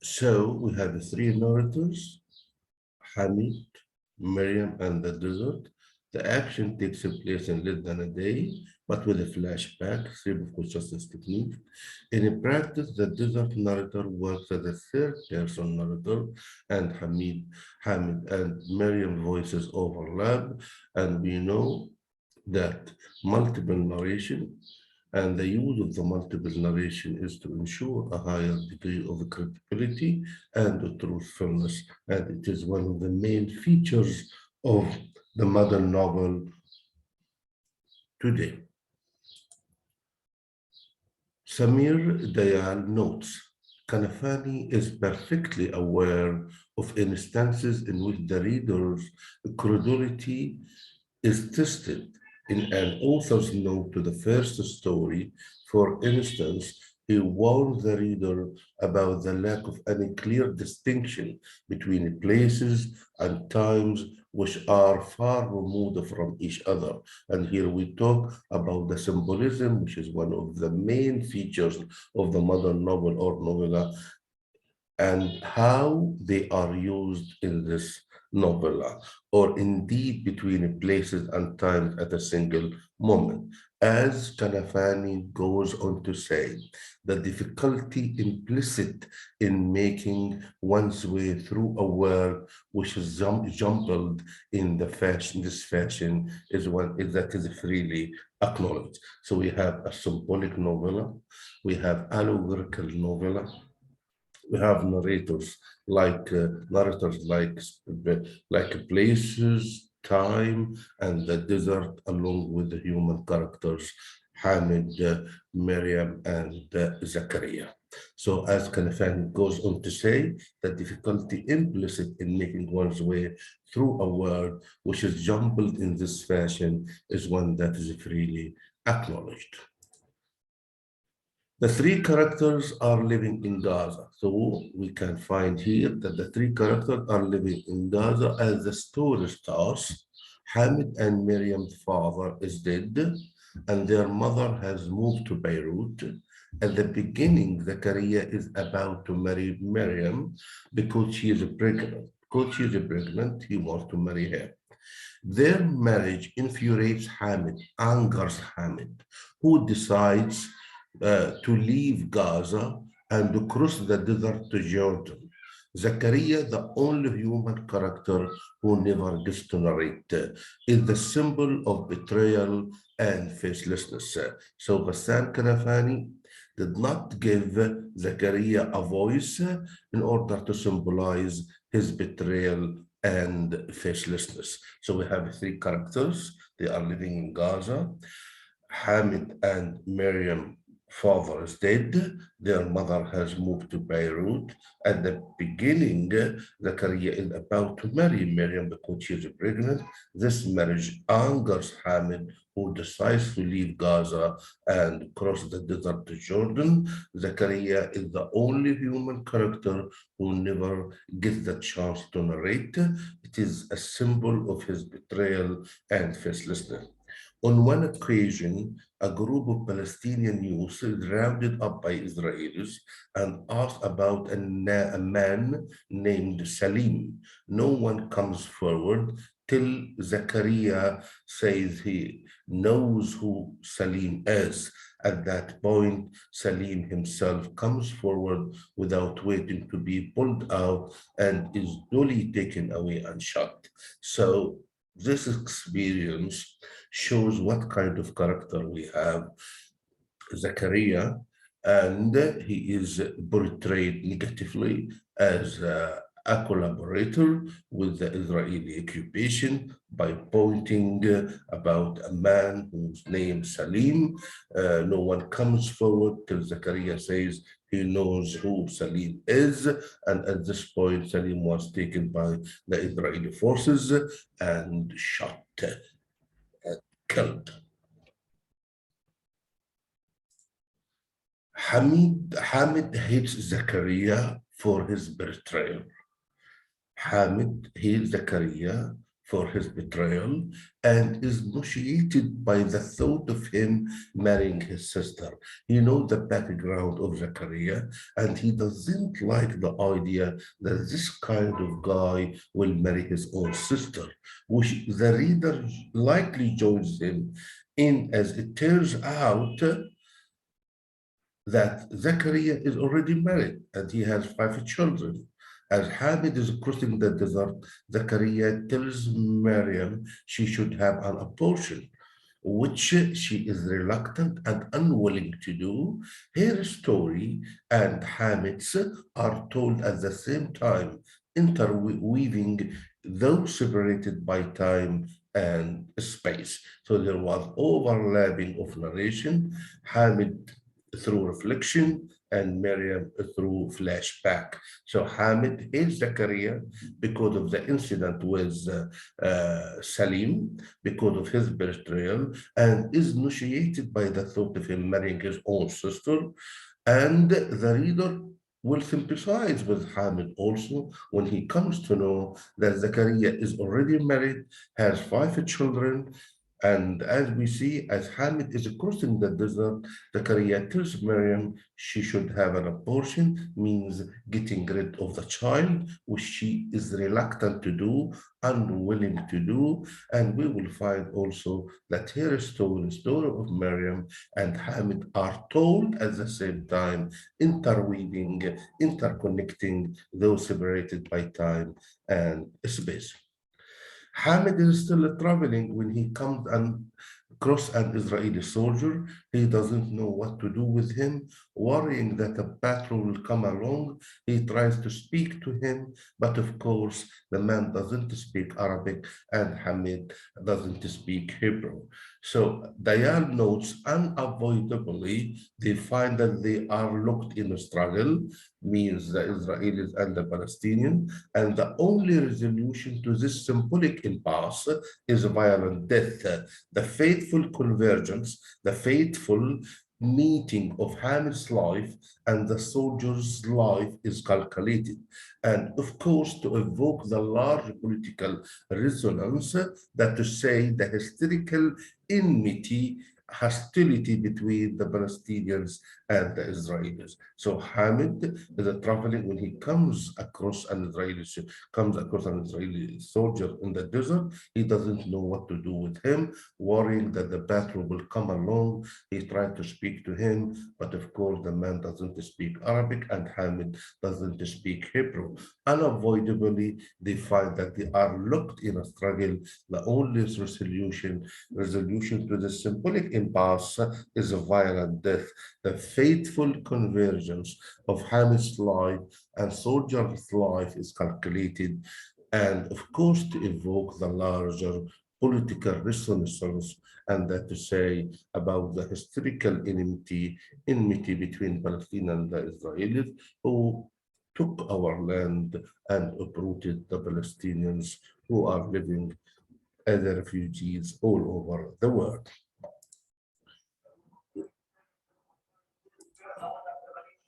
So we have the three narrators, Hamid, Maryam, and the desert. The action takes place in less than a day, but with a flashback, three of consciousness technique. In practice, the desert narrator works as a third-person narrator, and Hamid, and Maryam voices overlap, and we know that multiple narration and the use of the multiple narration is to ensure a higher degree of credibility and truthfulness. And it is one of the main features of the modern novel today. Samir Dayal notes, Kanafani is perfectly aware of instances in which the reader's credulity is tested in an author's note to the first story. For instance, he warns the reader about the lack of any clear distinction between places and times which are far removed from each other. And here we talk about the symbolism, which is one of the main features of the modern novel or novella, and how they are used in this novella, or indeed between places and times at a single moment. As Kanafani goes on to say, the difficulty implicit in making one's way through a world which is jumbled in this fashion is one that is freely acknowledged. So we have a symbolic novella, we have allegorical novella, we have narrators like places, time, and the desert, along with the human characters, Hamid, Maryam, and Zakaria. So, as Kanafan goes on to say, the difficulty implicit in making one's way through a world which is jumbled in this fashion is one that is freely acknowledged. The three characters are living in Gaza. So we can find here that the three characters are living in Gaza as the story starts. Hamid and Miriam's father is dead, and their mother has moved to Beirut. At the beginning, Zakaria is about to marry Miriam because she is pregnant. Because she is pregnant, he wants to marry her. Their marriage infuriates Hamid, angers Hamid, who decides to leave Gaza and to cross the desert to Jordan. Zakaria, the only human character who never gets to narrate, is the symbol of betrayal and facelessness. So Ghassan Kanafani did not give Zakaria a voice in order to symbolize his betrayal and facelessness. So we have three characters. They are living in Gaza. Hamid and Maryam father is dead. Their mother has moved to Beirut. At the beginning, Zakaria is about to marry Maryam because she is pregnant. This marriage angers Hamid, who decides to leave Gaza and cross the desert to Jordan. Zakaria is the only human character who never gets the chance to narrate. It is a symbol of his betrayal and facelessness. On one occasion, a group of Palestinian youth is rounded up by Israelis and asked about a man named Salim. No one comes forward till Zakaria says he knows who Salim is. At that point, Salim himself comes forward without waiting to be pulled out and is duly taken away and shot. So this experience shows what kind of character we have, Zakaria, and he is portrayed negatively as a collaborator with the Israeli occupation by pointing about a man whose name Salim. No one comes forward till Zakaria says he knows who Salim is, and at this point Salim was taken by the Israeli forces and shot, killed. Hamid hates Zakaria for his betrayal. Hamid hates Zakaria for his betrayal and is nauseated by the thought of him marrying his sister. He knows the background of Zakaria and he doesn't like the idea that this kind of guy will marry his own sister, which the reader likely joins him in as it turns out that Zakaria is already married and he has 5 children. As Hamid is crossing the desert, Zakaria tells Maryam she should have an abortion, which she is reluctant and unwilling to do. Her story and Hamid's are told at the same time, interweaving, though separated by time and space. So there was overlapping of narration. Hamid through reflection and Maryam through flashback. So Hamid hates Zakaria because of the incident with Salim, because of his betrayal, and is nauseated by the thought of him marrying his own sister. And the reader will sympathize with Hamid also when he comes to know that Zakaria is already married, has 5 children, and as we see, as Hamid is crossing the desert, Zakaria tells Miriam she should have an abortion, means getting rid of the child, which she is reluctant to do, unwilling to do. And we will find also that her story, the story of Miriam and Hamid, are told at the same time, interweaving, interconnecting, though separated by time and space. Hamid is still traveling when he comes and cross an Israeli soldier. He doesn't know what to do with him, worrying that a patrol will come along. He tries to speak to him, but of course, the man doesn't speak Arabic and Hamid doesn't speak Hebrew. So Dayan notes unavoidably they find that they are locked in a struggle, means the Israelis and the Palestinians, and the only resolution to this symbolic impasse is violent death. The fateful convergence, the fateful meeting of Hamid's life and the soldier's life is calculated. And of course, to evoke the large political resonance, that to say the hysterical enmity, hostility between the Palestinians and the Israelis. So Hamid is traveling when he comes across an Israeli soldier in the desert. He doesn't know what to do with him, worrying that the battle will come along. He tried to speak to him, but of course the man doesn't speak Arabic and Hamid doesn't speak Hebrew. Unavoidably, they find that they are locked in a struggle. The only resolution to the symbolic impasse is a violent death. The fateful convergence of Hamid's life and soldier's life is calculated, and of course to evoke the larger political resonance, and that to say about the historical enmity between Palestine and the Israelis, who took our land and uprooted the Palestinians who are living as refugees all over the world.